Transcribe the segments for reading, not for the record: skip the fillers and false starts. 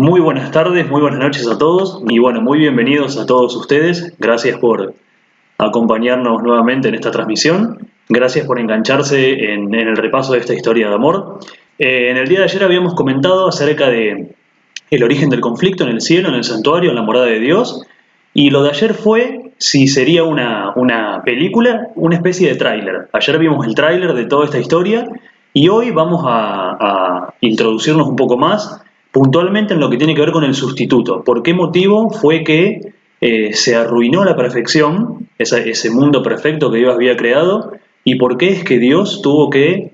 Muy buenas tardes, muy buenas noches a todos y bueno, muy bienvenidos a todos ustedes. Gracias por acompañarnos nuevamente en esta transmisión. Gracias por engancharse en el repaso de esta historia de amor. En el día de ayer habíamos comentado acerca de el origen del conflicto en el cielo, en el santuario, en la morada de Dios. Y lo de ayer fue si sería una película, una especie de tráiler. Ayer vimos el tráiler de toda esta historia y hoy vamos a introducirnos un poco más puntualmente en lo que tiene que ver con el sustituto. ¿Por qué motivo fue que se arruinó la perfección, ese mundo perfecto que Dios había creado? ¿Y por qué es que Dios tuvo que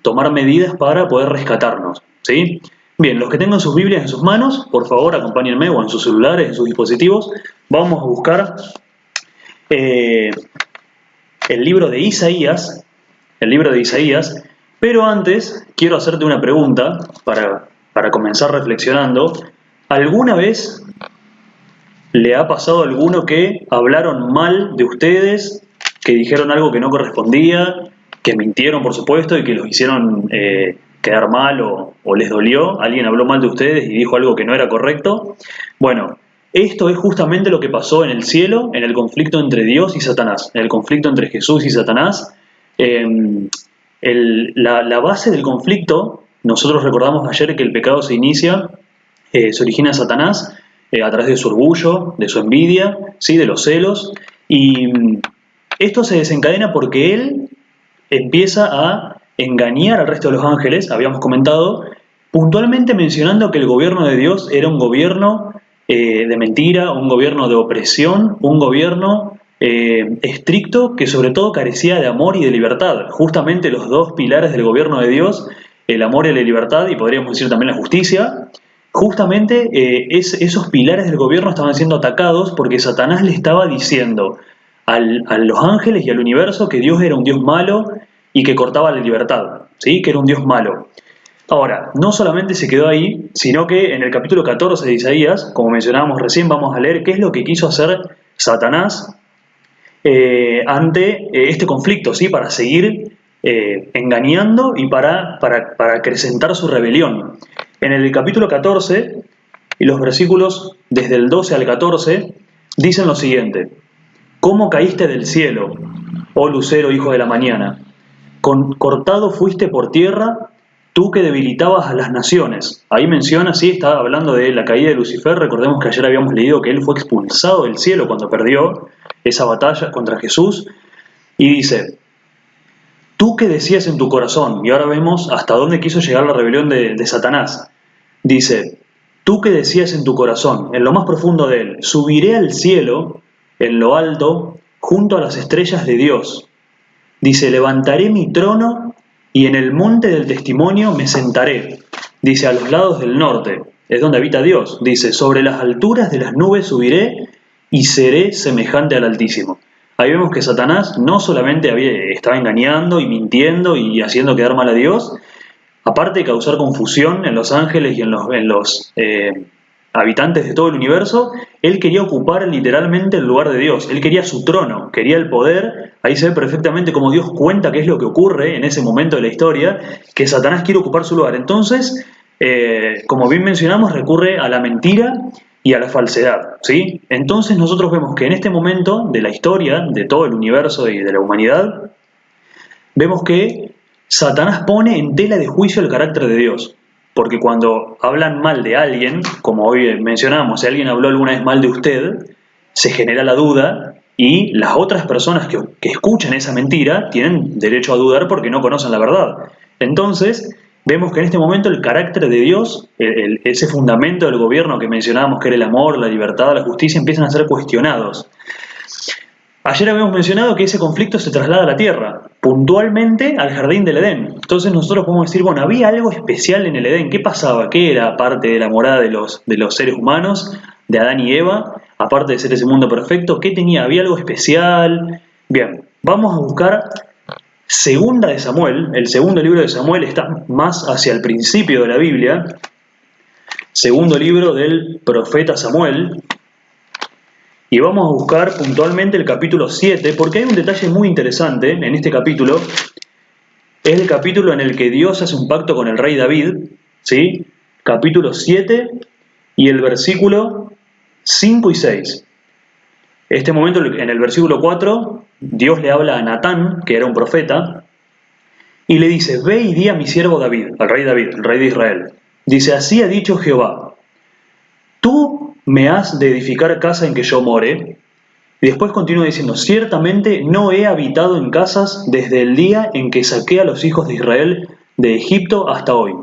tomar medidas para poder rescatarnos? ¿Sí? Bien, los que tengan sus Biblias en sus manos, por favor acompáñenme, o en sus celulares, en sus dispositivos. Vamos a buscar el libro de Isaías, pero antes quiero hacerte una pregunta para comenzar reflexionando. ¿Alguna vez le ha pasado a alguno que hablaron mal de ustedes, que dijeron algo que no correspondía, que mintieron por supuesto y que los hicieron quedar mal o les dolió? ¿Alguien habló mal de ustedes y dijo algo que no era correcto? Bueno, esto es justamente lo que pasó en el cielo, en el conflicto entre Dios y Satanás, en el conflicto entre Jesús y Satanás. La base del conflicto, nosotros recordamos ayer que el pecado se origina en Satanás a través de su orgullo, de su envidia, ¿sí? De los celos, y esto se desencadena porque él empieza a engañar al resto de los ángeles. Habíamos comentado puntualmente mencionando que el gobierno de Dios era un gobierno de mentira, un gobierno de opresión, un gobierno estricto que sobre todo carecía de amor y de libertad. Justamente los dos pilares del gobierno de Dios, el amor y la libertad, y podríamos decir también la justicia, justamente esos pilares del gobierno estaban siendo atacados porque Satanás le estaba diciendo a los ángeles y al universo que Dios era un Dios malo y que cortaba la libertad, ¿sí? Que era un Dios malo. Ahora, no solamente se quedó ahí, sino que en el capítulo 14 de Isaías, como mencionábamos recién, vamos a leer qué es lo que quiso hacer Satanás ante este conflicto, ¿sí? Para seguir engañando y para acrecentar su rebelión. En el capítulo 14, y los versículos desde el 12 al 14, dicen lo siguiente: ¿Cómo caíste del cielo, oh lucero, hijo de la mañana? Cortado fuiste por tierra, tú que debilitabas a las naciones. Ahí menciona, sí, estaba hablando de la caída de Lucifer. Recordemos que ayer habíamos leído que él fue expulsado del cielo cuando perdió esa batalla contra Jesús. Y dice: tú que decías en tu corazón, y ahora vemos hasta dónde quiso llegar la rebelión de Satanás. Dice: tú que decías en tu corazón, en lo más profundo de él, subiré al cielo, en lo alto, junto a las estrellas de Dios. Dice: levantaré mi trono y en el monte del testimonio me sentaré. Dice: a los lados del norte, es donde habita Dios. Dice: sobre las alturas de las nubes subiré y seré semejante al Altísimo. Ahí vemos que Satanás no solamente estaba engañando y mintiendo y haciendo quedar mal a Dios, aparte de causar confusión en los ángeles y en los habitantes de todo el universo, él quería ocupar literalmente el lugar de Dios. Él quería su trono, quería el poder. Ahí se ve perfectamente cómo Dios cuenta qué es lo que ocurre en ese momento de la historia, que Satanás quiere ocupar su lugar. Entonces, como bien mencionamos, recurre a la mentira y a la falsedad, ¿sí? Entonces nosotros vemos que en este momento de la historia, de todo el universo y de la humanidad, vemos que Satanás pone en tela de juicio el carácter de Dios. Porque cuando hablan mal de alguien, como hoy mencionamos, si alguien habló alguna vez mal de usted, se genera la duda y las otras personas que escuchan esa mentira tienen derecho a dudar porque no conocen la verdad. Entonces, vemos que en este momento el carácter de Dios, ese fundamento del gobierno que mencionábamos, que era el amor, la libertad, la justicia, empiezan a ser cuestionados. Ayer habíamos mencionado que ese conflicto se traslada a la tierra, puntualmente al jardín del Edén. Entonces nosotros podemos decir, bueno, había algo especial en el Edén. ¿Qué pasaba? ¿Qué era aparte de la morada de los seres humanos, de Adán y Eva? Aparte de ser ese mundo perfecto, ¿qué tenía? ¿Había algo especial? Bien, vamos a buscar Segunda de Samuel. El segundo libro de Samuel está más hacia el principio de la Biblia. Segundo libro del profeta Samuel. Y vamos a buscar puntualmente el capítulo 7, porque hay un detalle muy interesante en este capítulo. Es el capítulo en el que Dios hace un pacto con el rey David, ¿sí? capítulo 7 y el versículo 5 y 6. Este momento, en el versículo 4, Dios le habla a Natán, que era un profeta, y le dice: ve y di a mi siervo David, David, el rey de Israel. Dice: así ha dicho Jehová, tú me has de edificar casa en que yo more. Y después continúa diciendo: ciertamente no he habitado en casas desde el día en que saqué a los hijos de Israel de Egipto hasta hoy,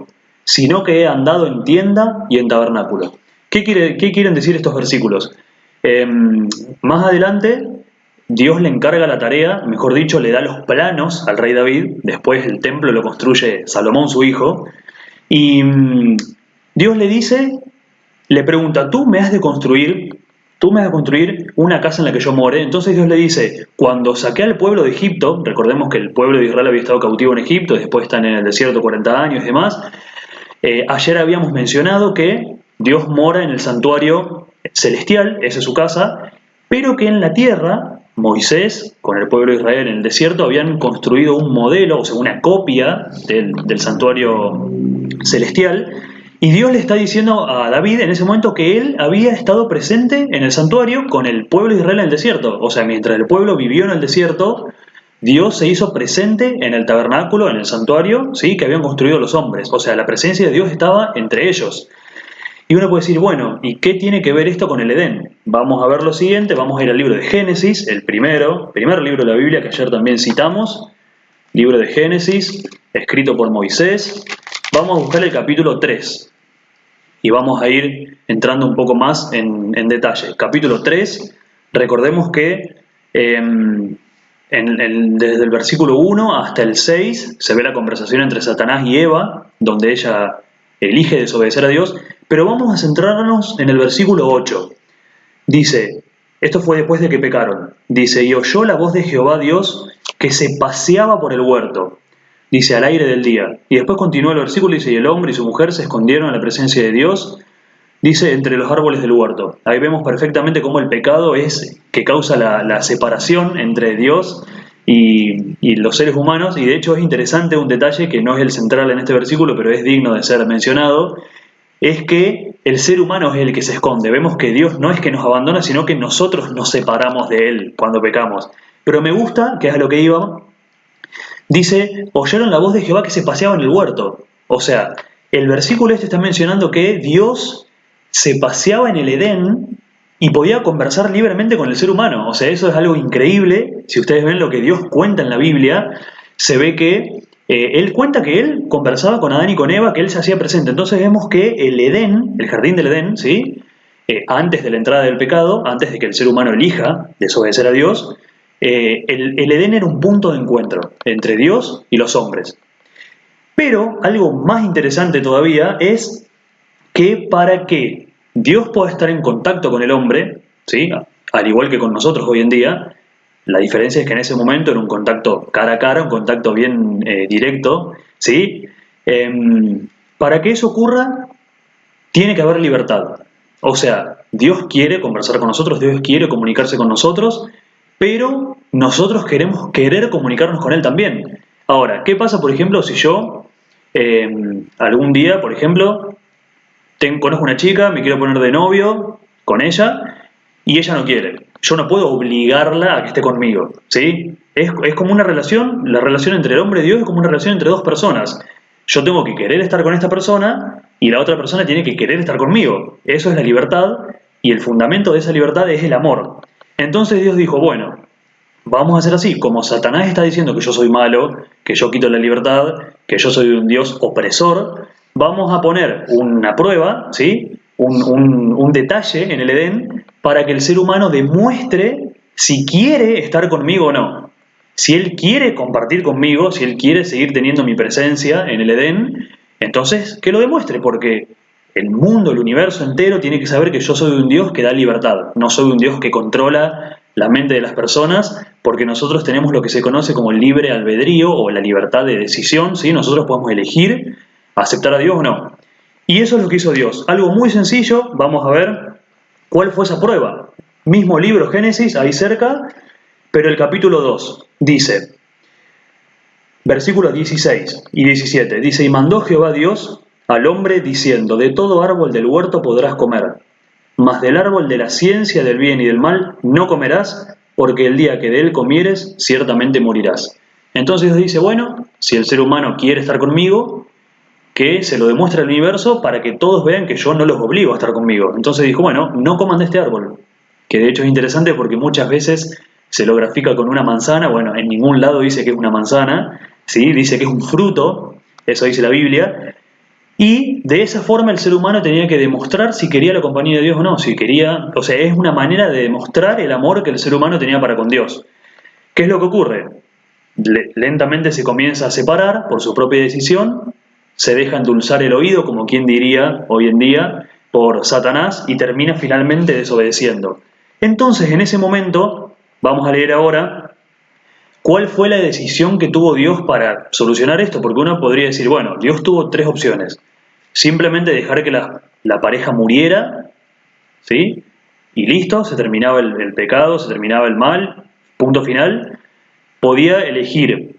sino que he andado en tienda y en tabernáculo. ¿Qué quieren decir estos versículos? Más adelante, Dios le encarga la tarea, mejor dicho, le da los planos al rey David. Después el templo lo construye Salomón, su hijo, y Dios le pregunta: tú me has de construir una casa en la que yo more. Entonces Dios le dice: cuando saqué al pueblo de Egipto, recordemos que el pueblo de Israel había estado cautivo en Egipto, después están en el desierto 40 años y demás. Ayer habíamos mencionado que Dios mora en el santuario celestial, esa es su casa, pero que en la tierra, Moisés, con el pueblo de Israel en el desierto, habían construido un modelo, o sea, una copia del santuario celestial. Y Dios le está diciendo a David en ese momento que él había estado presente en el santuario con el pueblo de Israel en el desierto. O sea, mientras el pueblo vivió en el desierto, Dios se hizo presente en el tabernáculo, en el santuario, ¿sí?, que habían construido los hombres. O sea, la presencia de Dios estaba entre ellos. Y uno puede decir: bueno, ¿y qué tiene que ver esto con el Edén? Vamos a ver lo siguiente, vamos a ir al libro de Génesis, el primer libro de la Biblia que ayer también citamos, libro de Génesis, escrito por Moisés. Vamos a buscar el capítulo 3 y vamos a ir entrando un poco más en detalle. Capítulo 3, recordemos que desde el versículo 1 hasta el 6 se ve la conversación entre Satanás y Eva, donde ella elige desobedecer a Dios, pero vamos a centrarnos en el versículo 8. Dice, esto fue después de que pecaron, dice: y oyó la voz de Jehová Dios que se paseaba por el huerto, dice, al aire del día. Y después continúa el versículo, dice: y el hombre y su mujer se escondieron en la presencia de Dios, dice, entre los árboles del huerto. Ahí vemos perfectamente cómo el pecado es que causa la separación entre Dios y los seres humanos. Y de hecho es interesante un detalle que no es el central en este versículo, pero es digno de ser mencionado, es que el ser humano es el que se esconde. Vemos que Dios no es que nos abandona, sino que nosotros nos separamos de Él cuando pecamos. Pero me gusta, que es a lo que iba, dice: oyeron la voz de Jehová que se paseaba en el huerto. O sea, el versículo este está mencionando que Dios se paseaba en el Edén y podía conversar libremente con el ser humano. O sea, eso es algo increíble. Si ustedes ven lo que Dios cuenta en la Biblia, se ve que Él cuenta que Él conversaba con Adán y con Eva, que Él se hacía presente. Entonces vemos que el Edén, el jardín del Edén, ¿sí?, antes de la entrada del pecado, antes de que el ser humano elija desobedecer a Dios, el Edén era un punto de encuentro entre Dios y los hombres. Pero algo más interesante todavía es que para que Dios pueda estar en contacto con el hombre, ¿sí?, al igual que con nosotros hoy en día, la diferencia es que en ese momento era un contacto cara a cara, un contacto bien directo, ¿sí? Para que eso ocurra, tiene que haber libertad. O sea, Dios quiere conversar con nosotros, Dios quiere comunicarse con nosotros, pero nosotros queremos comunicarnos con Él también. Ahora, ¿qué pasa, por ejemplo, si yo algún día, por ejemplo, conozco una chica, me quiero poner de novio con ella y ella no quiere? Yo no puedo obligarla a que esté conmigo, ¿sí? Es como una relación, la relación entre el hombre y Dios es como una relación entre dos personas. Yo tengo que querer estar con esta persona y la otra persona tiene que querer estar conmigo. Eso es la libertad, y el fundamento de esa libertad es el amor. Entonces Dios dijo: bueno, vamos a hacer así. Como Satanás está diciendo que yo soy malo, que yo quito la libertad, que yo soy un Dios opresor, vamos a poner una prueba, ¿sí?, un detalle en el Edén para que el ser humano demuestre si quiere estar conmigo o no. Si él quiere compartir conmigo, si él quiere seguir teniendo mi presencia en el Edén, entonces que lo demuestre, porque el mundo, el universo entero tiene que saber que yo soy un Dios que da libertad, no soy un Dios que controla la mente de las personas, porque nosotros tenemos lo que se conoce como el libre albedrío o la libertad de decisión, ¿sí? Nosotros podemos elegir aceptar a Dios o no. Y eso es lo que hizo Dios. Algo muy sencillo, vamos a ver cuál fue esa prueba. Mismo libro, Génesis, ahí cerca, pero el capítulo 2 dice, versículos 16 y 17, dice: y mandó Jehová Dios al hombre diciendo, de todo árbol del huerto podrás comer, mas del árbol de la ciencia del bien y del mal no comerás, porque el día que de él comieres, ciertamente morirás. Entonces Dios dice, bueno, si el ser humano quiere estar conmigo, que se lo demuestre al universo para que todos vean que yo no los obligo a estar conmigo. Entonces dijo, bueno, no coman de este árbol, que de hecho es interesante porque muchas veces se lo grafica con una manzana, bueno, en ningún lado dice que es una manzana, ¿sí? Dice que es un fruto, eso dice la Biblia, y de esa forma el ser humano tenía que demostrar si quería la compañía de Dios o no, si quería, o sea, es una manera de demostrar el amor que el ser humano tenía para con Dios. ¿Qué es lo que ocurre? Lentamente se comienza a separar por su propia decisión, se deja endulzar el oído, como quien diría hoy en día, por Satanás y termina finalmente desobedeciendo. Entonces, en ese momento, vamos a leer ahora cuál fue la decisión que tuvo Dios para solucionar esto, porque uno podría decir, bueno, Dios tuvo tres opciones. Simplemente dejar que la pareja muriera, ¿sí? Y listo, se terminaba el pecado, se terminaba el mal, punto final. Podía elegir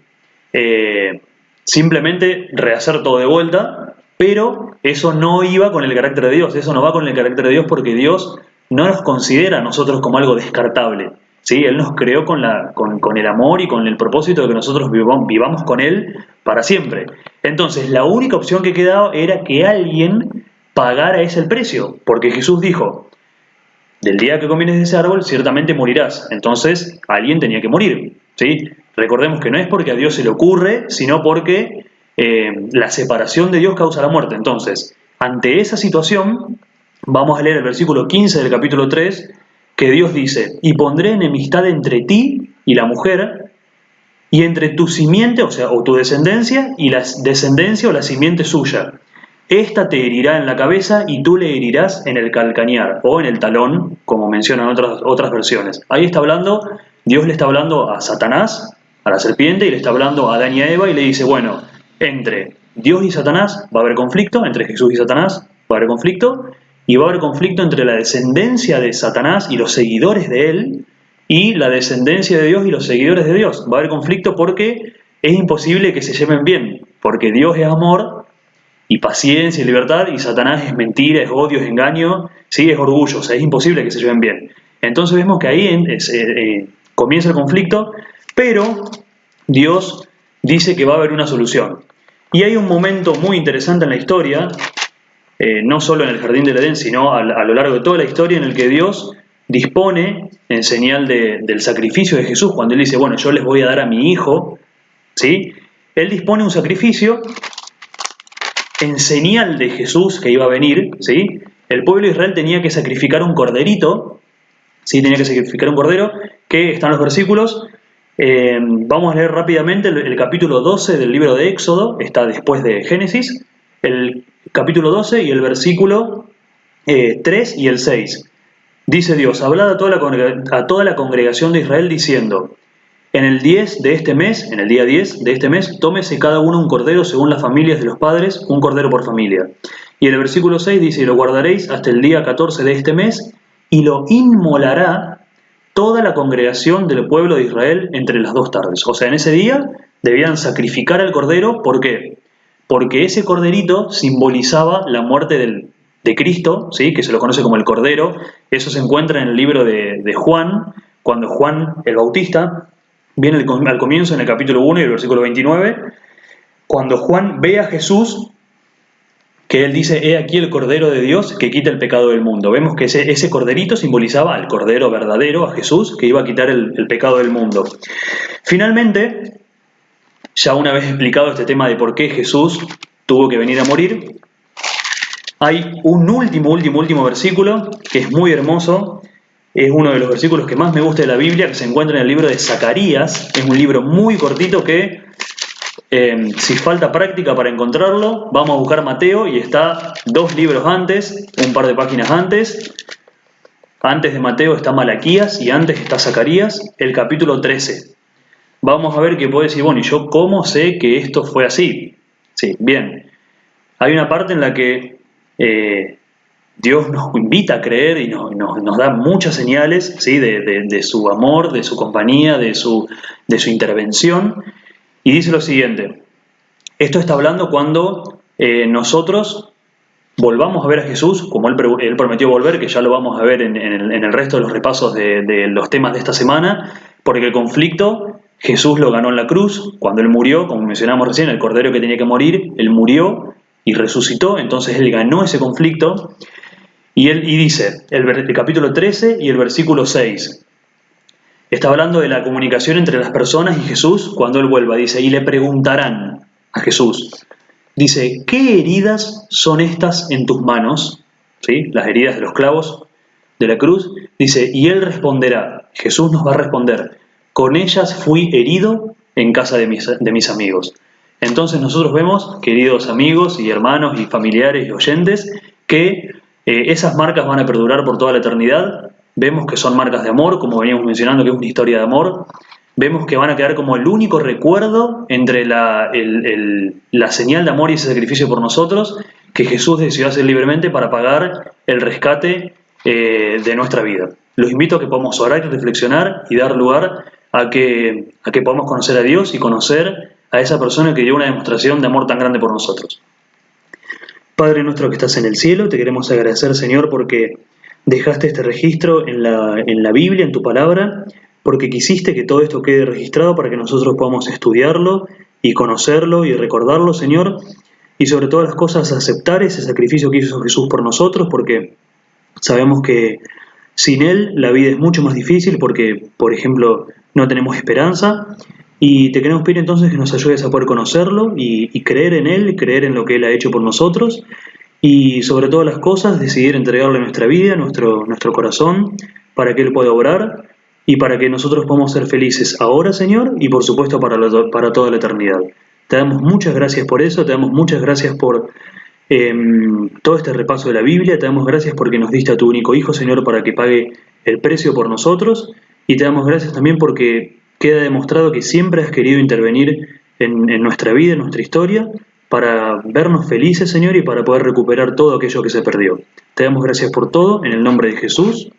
simplemente rehacer todo de vuelta, pero eso no iba con el carácter de Dios, eso no va con el carácter de Dios porque Dios no nos considera a nosotros como algo descartable, ¿sí? Él nos creó con el amor y con el propósito de que nosotros vivamos con Él para siempre. Entonces, la única opción que quedaba era que alguien pagara ese el precio, porque Jesús dijo, del día que comienes de ese árbol, ciertamente morirás. Entonces, alguien tenía que morir, ¿sí? Recordemos que no es porque a Dios se le ocurre, sino porque la separación de Dios causa la muerte. Entonces, ante esa situación, vamos a leer el versículo 15 del capítulo 3, que Dios dice, y pondré enemistad entre ti y la mujer, y entre tu simiente, o sea, o tu descendencia, y la descendencia o la simiente suya. Esta te herirá en la cabeza y tú le herirás en el calcañar o en el talón, como mencionan otras versiones. Ahí está hablando, Dios le está hablando a Satanás, a la serpiente, y le está hablando a Adán y a Eva, y le dice, bueno, entre Dios y Satanás va a haber conflicto, entre Jesús y Satanás va a haber conflicto, y va a haber conflicto entre la descendencia de Satanás y los seguidores de él, y la descendencia de Dios y los seguidores de Dios. Va a haber conflicto porque es imposible que se lleven bien, porque Dios es amor, y paciencia y libertad, y Satanás es mentira, es odio, es engaño, ¿sí? Es orgullo, o sea, es imposible que se lleven bien. Entonces vemos que ahí comienza el conflicto, pero Dios dice que va a haber una solución. Y hay un momento muy interesante en la historia, no solo en el Jardín del Edén, sino a lo largo de toda la historia, en el que Dios dispone, en señal del sacrificio de Jesús, cuando Él dice, bueno, yo les voy a dar a mi hijo, ¿sí? Él dispone un sacrificio en señal de Jesús que iba a venir, ¿sí? El pueblo de Israel tenía que sacrificar un corderito, ¿sí? Tenía que sacrificar un cordero, que están los versículos. Vamos a leer rápidamente el capítulo 12 del libro de Éxodo, está después de Génesis, el capítulo 12 y el versículo 3 y el 6. Dice Dios, hablad a toda la congregación de Israel diciendo, en el 10 de este mes, en el día 10 de este mes, tómese cada uno un cordero según las familias de los padres, un cordero por familia. Y el versículo 6 dice, y lo guardaréis hasta el día 14 de este mes, y lo inmolará toda la congregación del pueblo de Israel entre las dos tardes. O sea, en ese día debían sacrificar al cordero, ¿por qué? Porque ese corderito simbolizaba la muerte de Cristo, ¿sí? Que se lo conoce como el cordero. Eso se encuentra en el libro de Juan, cuando Juan el Bautista viene al comienzo en el capítulo 1 y el versículo 29, cuando Juan ve a Jesús, que él dice, he aquí el Cordero de Dios que quita el pecado del mundo. Vemos que ese corderito simbolizaba al Cordero verdadero, a Jesús, que iba a quitar el pecado del mundo. Finalmente, ya una vez explicado este tema de por qué Jesús tuvo que venir a morir, hay un último versículo que es muy hermoso. Es uno de los versículos que más me gusta de la Biblia, que se encuentra en el libro de Zacarías. Es un libro muy cortito que, si falta práctica para encontrarlo, vamos a buscar Mateo y está 2 libros antes, un par de páginas antes. Antes de Mateo está Malaquías y antes está Zacarías, el capítulo 13. Vamos a ver que puede decir, bueno, ¿y yo cómo sé que esto fue así? Sí, bien. Hay una parte en la que Dios nos invita a creer y nos da muchas señales, ¿sí? de su amor, de su compañía, de su intervención. Y dice lo siguiente, esto está hablando cuando nosotros volvamos a ver a Jesús, como Él prometió volver, que ya lo vamos a ver en el resto de los repasos de los temas de esta semana, porque el conflicto Jesús lo ganó en la cruz, cuando Él murió, como mencionamos recién, el cordero que tenía que morir, Él murió y resucitó, entonces Él ganó ese conflicto, y dice, el capítulo 13 y el versículo 6, está hablando de la comunicación entre las personas y Jesús cuando Él vuelva, dice, y le preguntarán a Jesús, dice, ¿qué heridas son estas en tus manos? ¿Sí? Las heridas de los clavos de la cruz. Dice, y Él responderá, Jesús nos va a responder, con ellas fui herido en casa de mis amigos. Entonces nosotros vemos, queridos amigos y hermanos y familiares y oyentes, que esas marcas van a perdurar por toda la eternidad. Vemos que son marcas de amor, como veníamos mencionando, que es una historia de amor. Vemos que van a quedar como el único recuerdo entre la señal de amor y ese sacrificio por nosotros que Jesús decidió hacer libremente para pagar el rescate de nuestra vida. Los invito a que podamos orar y reflexionar y dar lugar a que podamos conocer a Dios y conocer a esa persona que dio una demostración de amor tan grande por nosotros. Padre nuestro que estás en el cielo, te queremos agradecer, Señor, porque dejaste este registro en la Biblia, en tu palabra, porque quisiste que todo esto quede registrado para que nosotros podamos estudiarlo y conocerlo y recordarlo, Señor, y sobre todas las cosas aceptar ese sacrificio que hizo Jesús por nosotros, porque sabemos que sin Él la vida es mucho más difícil, porque, por ejemplo, no tenemos esperanza, y te queremos pedir entonces que nos ayudes a poder conocerlo y creer en Él, creer en lo que Él ha hecho por nosotros, y sobre todas las cosas decidir entregarle nuestra vida, nuestro corazón, para que Él pueda obrar y para que nosotros podamos ser felices ahora, Señor, y por supuesto para toda la eternidad. Te damos muchas gracias por eso, te damos muchas gracias por todo este repaso de la Biblia, te damos gracias porque nos diste a tu único Hijo, Señor, para que pague el precio por nosotros, y te damos gracias también porque queda demostrado que siempre has querido intervenir en nuestra vida, en nuestra historia, para vernos felices, Señor, y para poder recuperar todo aquello que se perdió. Te damos gracias por todo, en el nombre de Jesús.